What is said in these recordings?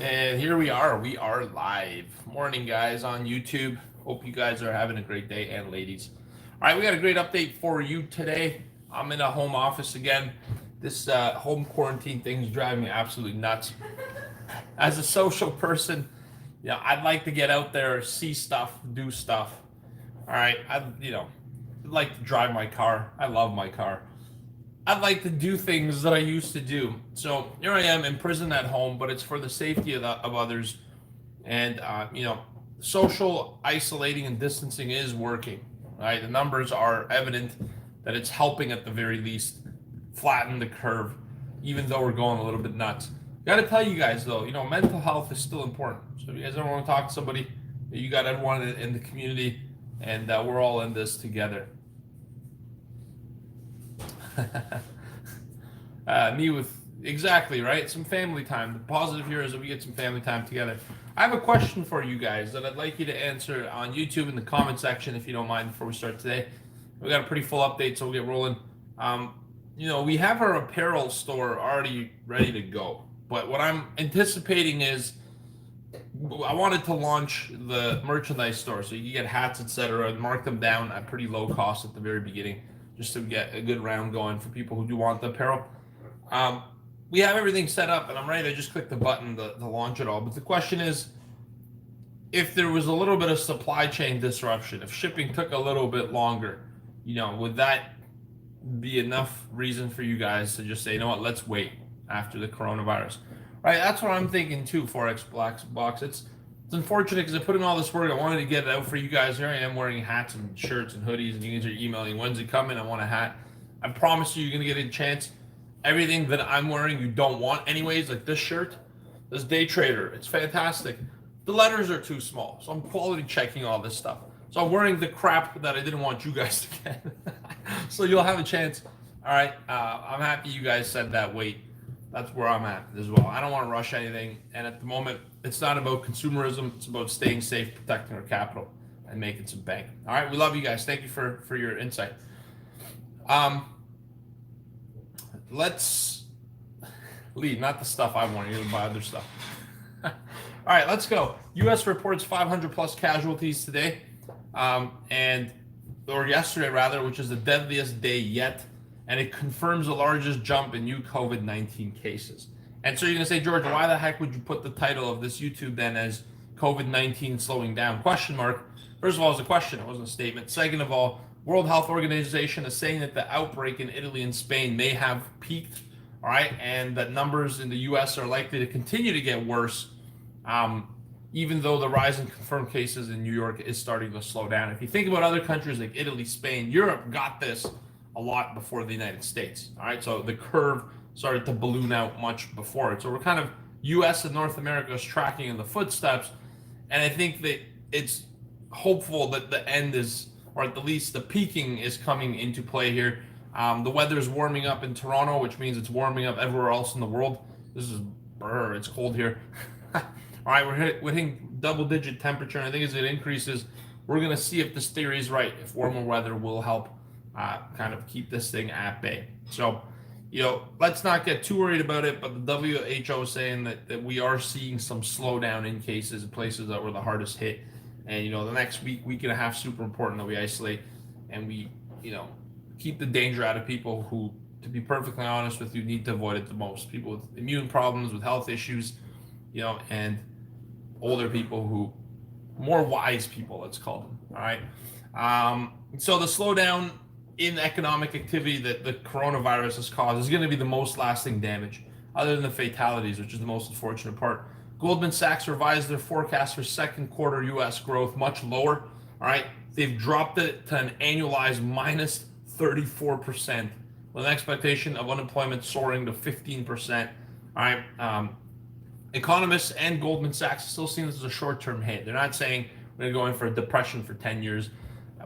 And here we are. We are live. Morning, guys, on YouTube. Hope you guys are having a great day, and ladies. All right, we got a great update for you today. I'm in a home office again. This home quarantine thing is driving me absolutely nuts. As a social person, I'd like to get out there, see stuff, do stuff. All right, I'd like to drive my car. I love my car. I'd like to do things that I used to do. So here I am, imprisoned at home, but it's for the safety of others. And, social isolating and distancing is working, right? The numbers are evident that it's helping at the very least flatten the curve, even though we're going a little bit nuts. Got to tell you guys, though, mental health is still important. So if you guys ever want to talk to somebody, you got everyone in the community, and we're all in this together. Me with exactly right, some family time. The positive here is that we get some family time together. I have a question for you guys that I'd like you to answer on YouTube in the comment section, if you don't mind, before we start today. We got a pretty full update, so we'll get rolling. We have our apparel store already ready to go, but what I'm anticipating is I wanted to launch the merchandise store, so you can get hats, etc., and mark them down at pretty low cost at the very beginning, just to get a good round going for people who do want the apparel. We have everything set up, and I'm ready to just click the button to launch it all. But the question is, if there was a little bit of supply chain disruption, if shipping took a little bit longer, would that be enough reason for you guys to just say, you know what, let's wait after the coronavirus? Right, that's what I'm thinking too, Forex Box. It's unfortunate because I put in all this work. I wanted to get it out for you guys. Here I am wearing hats and shirts and hoodies, and you guys are emailing, when's it coming? I want a hat. I promise you're going to get a chance. Everything that I'm wearing you don't want anyways, like this shirt, this Day Trader. It's fantastic. The letters are too small, so I'm quality checking all this stuff. So I'm wearing the crap that I didn't want you guys to get. So you'll have a chance. All right, I'm happy you guys said that wait. That's where I'm at as well. I don't want to rush anything. And at the moment, it's not about consumerism. It's about staying safe, protecting our capital, and making some bank. All right, we love you guys. Thank you for your insight. Let's leave, not the stuff I want. You to buy other stuff. All right, let's go. U.S. reports 500 plus casualties today, or yesterday rather, which is the deadliest day yet. And it confirms the largest jump in new COVID-19 cases. And so you're going to say, George, why the heck would you put the title of this YouTube then as COVID-19 slowing down? Question mark. First of all, it's a question. It wasn't a statement. Second of all, World Health Organization is saying that the outbreak in Italy and Spain may have peaked, all right, and that numbers in the U.S. are likely to continue to get worse, even though the rise in confirmed cases in New York is starting to slow down. If you think about other countries like Italy, Spain, Europe got this a lot before the United States. All right, so the curve started to balloon out much before it. So we're kind of U.S. and North America is tracking in the footsteps, and I think that it's hopeful that the end is, or at the least the peaking is coming into play here. The weather is warming up in Toronto, which means it's warming up everywhere else in the world. This is it's cold here. All right, we're hitting double-digit temperature, and I think as it increases, we're going to see if this theory is right. If warmer weather will help kind of keep this thing at bay. So, let's not get too worried about it, but the WHO is saying that we are seeing some slowdown in cases in places that were the hardest hit. And, the next week and a half, super important that we isolate and we, keep the danger out of people who, to be perfectly honest with you, need to avoid it the most. People with immune problems, with health issues, and older people who, more wise people, let's call them, all right? So the slowdown in economic activity that the coronavirus has caused is going to be the most lasting damage, other than the fatalities, which is the most unfortunate part. Goldman Sachs revised their forecast for second quarter U.S. growth much lower. All right, they've dropped it to an annualized minus 34%, with an expectation of unemployment soaring to 15%. All right, economists and Goldman Sachs still seeing this as a short-term hit. They're not saying we're going to go in for a depression for 10 years.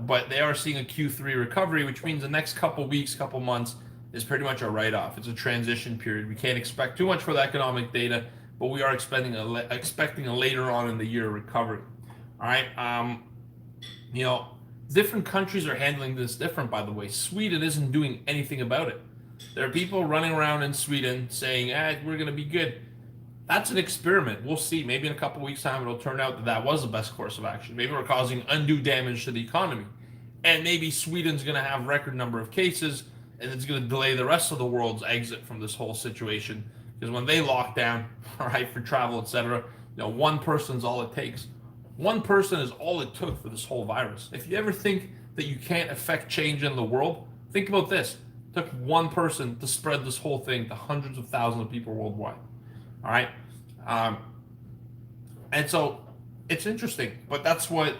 But they are seeing a Q3 recovery, which means the next couple weeks, couple months is pretty much a write-off. It's a transition period. We can't expect too much for the economic data, but we are expecting a later on in the year recovery. All right. Different countries are handling this different, by the way. Sweden isn't doing anything about it. There are people running around in Sweden saying, we're going to be good. That's an experiment. We'll see. Maybe in a couple of weeks' time, it'll turn out that that was the best course of action. Maybe we're causing undue damage to the economy. And maybe Sweden's going to have record number of cases, and it's going to delay the rest of the world's exit from this whole situation. Because when they lock down, all right, for travel, etc., one person's all it takes. One person is all it took for this whole virus. If you ever think that you can't affect change in the world, think about this. It took one person to spread this whole thing to hundreds of thousands of people worldwide. All right. And so it's interesting, but that's what,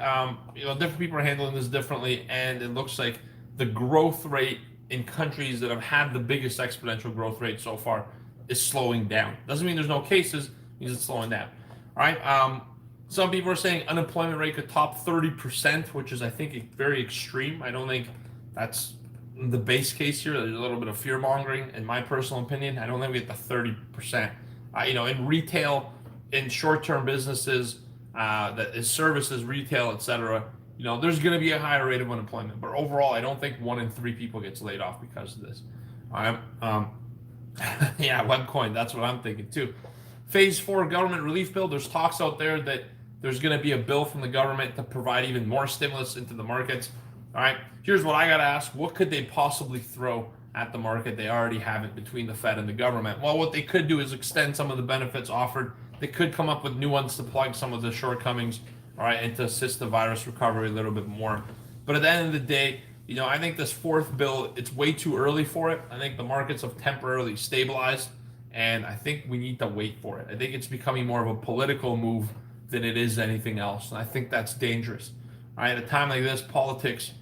different people are handling this differently. And it looks like the growth rate in countries that have had the biggest exponential growth rate so far is slowing down. Doesn't mean there's no cases, it means it's slowing down. All right. Some people are saying unemployment rate could top 30%, which is, I think, very extreme. I don't think that's the base case here. There's a little bit of fear mongering, in my personal opinion. I don't think we get to 30%. In retail, in short-term businesses, that is services, retail, etc., there's going to be a higher rate of unemployment. But overall, I don't think 1 in 3 people gets laid off because of this. Yeah, Webcoin, that's what I'm thinking too. Phase 4 government relief bill, there's talks out there that there's going to be a bill from the government to provide even more stimulus into the markets. All right, here's what I got to ask. What could they possibly throw at the market? They already have it between the Fed and the government. Well, what they could do is extend some of the benefits offered. They could come up with new ones to plug some of the shortcomings, all right, and to assist the virus recovery a little bit more. But at the end of the day, I think this fourth bill, it's way too early for it. I think the markets have temporarily stabilized, and I think we need to wait for it. I think it's becoming more of a political move than it is anything else, and I think that's dangerous. All right, at a time like this, politics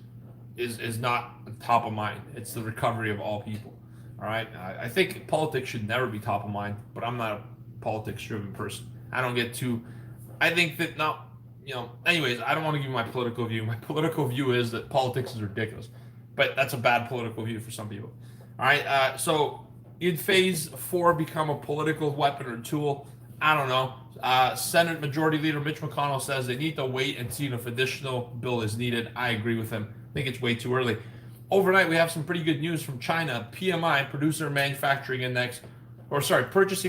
is not top of mind. It's the recovery of all people. All right, I think politics should never be top of mind, but I'm not a politics-driven person. I don't get too. I think that not. Anyways, I don't want to give you my political view. My political view is that politics is ridiculous, but that's a bad political view for some people. All right, so did phase 4 become a political weapon or tool? I don't know. Senate Majority Leader Mitch McConnell says they need to wait and see if additional bill is needed. I agree with him. I think it's way too early. Overnight, we have some pretty good news from China. PMI, Purchasing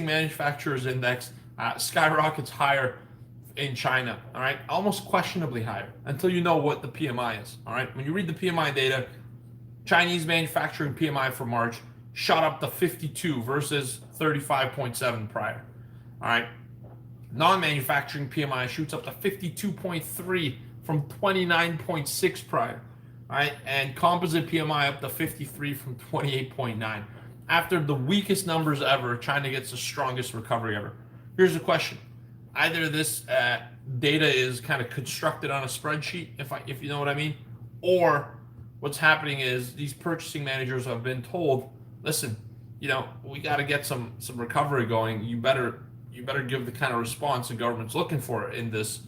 Manufacturers Index, skyrockets higher in China. All right, almost questionably higher until you know what the PMI is. All right, when you read the PMI data, Chinese manufacturing PMI for March shot up to 52 versus 35.7 prior. All right, non-manufacturing PMI shoots up to 52.3 from 29.6 prior. All right, and composite PMI up to 53 from 28.9. After the weakest numbers ever, China gets the strongest recovery ever. Here's the question. Either this data is kind of constructed on a spreadsheet, if you know what I mean, or what's happening is these purchasing managers have been told, listen, we got to get some recovery going. You better give the kind of response the government's looking for in this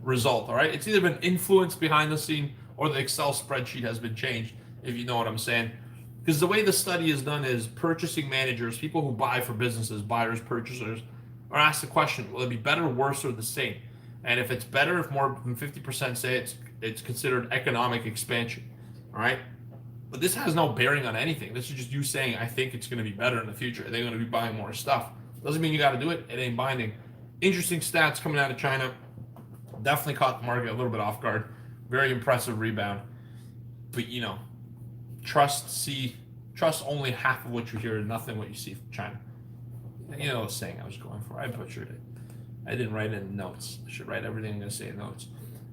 result. All right, it's either been influence behind the scene or the Excel spreadsheet has been changed, if you know what I'm saying. Because the way the study is done is purchasing managers, people who buy for businesses, buyers, purchasers, are asked the question, will it be better, worse, or the same? And if it's better, if more than 50% say it's considered economic expansion. All right, but this has no bearing on anything. This is just you saying, I think it's going to be better in the future. They're going to be buying more stuff. Doesn't mean you got to do it. It ain't binding. Interesting stats coming out of China. Definitely caught the market a little bit off guard. Very impressive rebound. But trust only half of what you hear and nothing what you see from China. The saying I was going for. I butchered it. I didn't write it in notes. I should write everything I'm going to say in notes.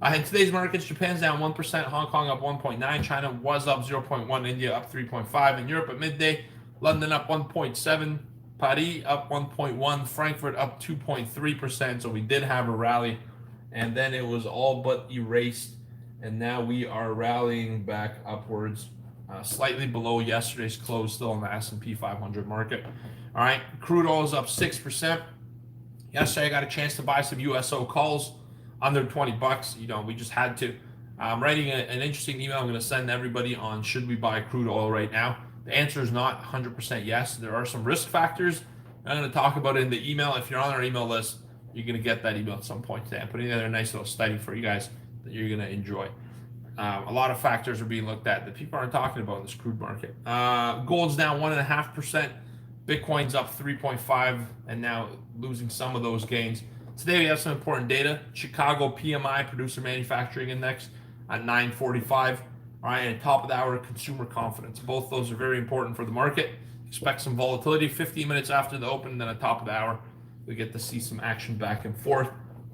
In today's markets, Japan's down 1%, Hong Kong up 1.9, China was up 0.1, India up 3.5. In Europe at midday, London up 1.7, Paris up 1.1, Frankfurt up 2.3%. So we did have a rally, and then it was all but erased, and now we are rallying back upwards, slightly below yesterday's close, still in the S&P 500 market. All right, crude oil is up 6%. Yesterday, I got a chance to buy some USO calls under $20. We just had to. I'm writing an interesting email I'm going to send everybody on should we buy crude oil right now. The answer is not 100% yes. There are some risk factors. I'm going to talk about it in the email. If you're on our email list, you're going to get that email at some point today. I'm putting together a nice little study for you guys that you're going to enjoy. A lot of factors are being looked at that people aren't talking about in this crude market. Gold's down 1.5%. Bitcoin's up 3.5 and now losing some of those gains. Today we have some important data. Chicago PMI, Producer Manufacturing Index, at 9:45. All right, and top of the hour, consumer confidence. Both those are very important for the market. Expect some volatility 15 minutes after the open, then at top of the hour, we get to see some action back and forth.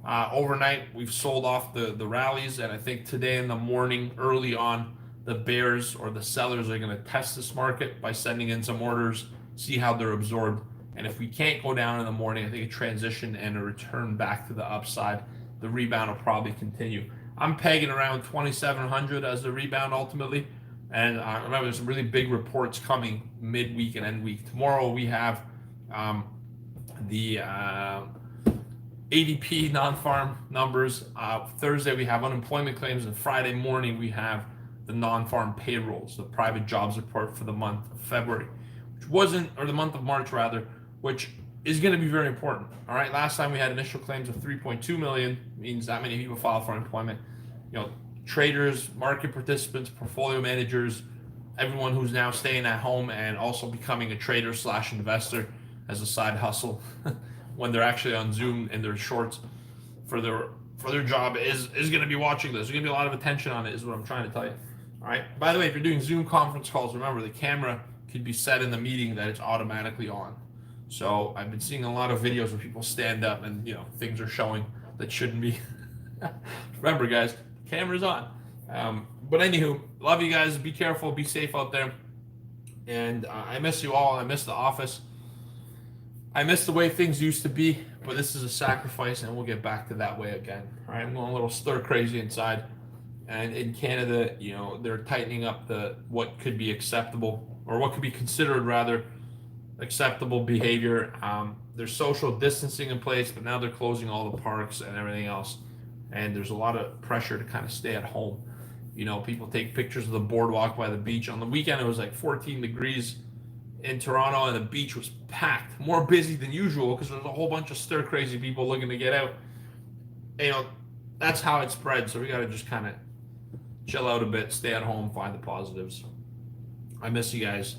Overnight, we've sold off the rallies, and I think today in the morning, early on, the bears or the sellers are going to test this market by sending in some orders, see how they're absorbed. And if we can't go down in the morning, I think a transition and a return back to the upside, the rebound will probably continue. I'm pegging around 2,700 as the rebound ultimately. And remember, there's some really big reports coming midweek and end week. Tomorrow we have the ADP non-farm numbers. Thursday we have unemployment claims, and Friday morning we have the non-farm payrolls, the private jobs report for the month of February, or the month of March rather, which is going to be very important. All right, last time we had initial claims of 3.2 million, means that many people filed for unemployment. Traders, market participants, portfolio managers, everyone who's now staying at home and also becoming a trader / investor as a side hustle when they're actually on Zoom in their shorts for their job is going to be watching this. There's going to be a lot of attention on it, is what I'm trying to tell you. All right. By the way, if you're doing Zoom conference calls, remember the camera could be set in the meeting that it's automatically on. So I've been seeing a lot of videos where people stand up and things are showing that shouldn't be. Remember, guys, camera's on. But anywho, love you guys. Be careful. Be safe out there. And I miss you all. I miss the office. I miss the way things used to be. But this is a sacrifice, and we'll get back to that way again. All right, I'm going a little stir crazy inside. And in Canada, they're tightening up what could be acceptable, or what could be considered rather acceptable behavior. There's social distancing in place, but now they're closing all the parks and everything else. And there's a lot of pressure to kind of stay at home. People take pictures of the boardwalk by the beach. On the weekend, it was like 14 degrees in Toronto, and the beach was packed, more busy than usual because there's a whole bunch of stir crazy people looking to get out. That's how it spread. So we got to just kind of chill out a bit, stay at home, find the positives. I miss you guys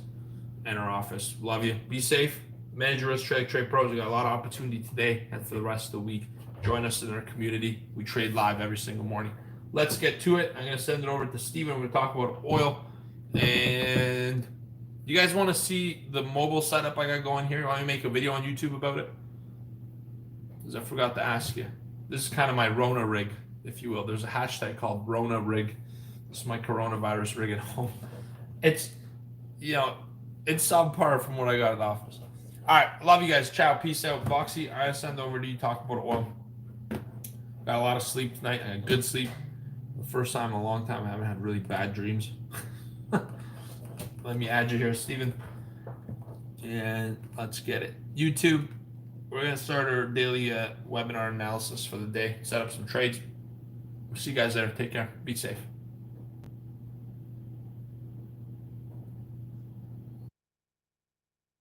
in our office. Love you. Be safe. Manage your risk, trade pros. We got a lot of opportunity today and for the rest of the week. Join us in our community. We trade live every single morning. Let's get to it. I'm going to send it over to Steven. We're going to talk about oil. And you guys want to see the mobile setup I got going here? You want me to make a video on YouTube about it? Because I forgot to ask you. This is kind of my Rona rig, if you will. There's a hashtag called Rona rig. This is my coronavirus rig at home. It's, it's subpar from what I got at the office. All right. Love you guys. Ciao. Peace out. Boxy, I send over to you. Talk about oil. Got a lot of sleep tonight. I had good sleep. The first time in a long time I haven't had really bad dreams. Let me add you here, Steven. And let's get it. YouTube, we're going to start our daily webinar analysis for the day. Set up some trades. We'll see you guys there. Take care. Be safe.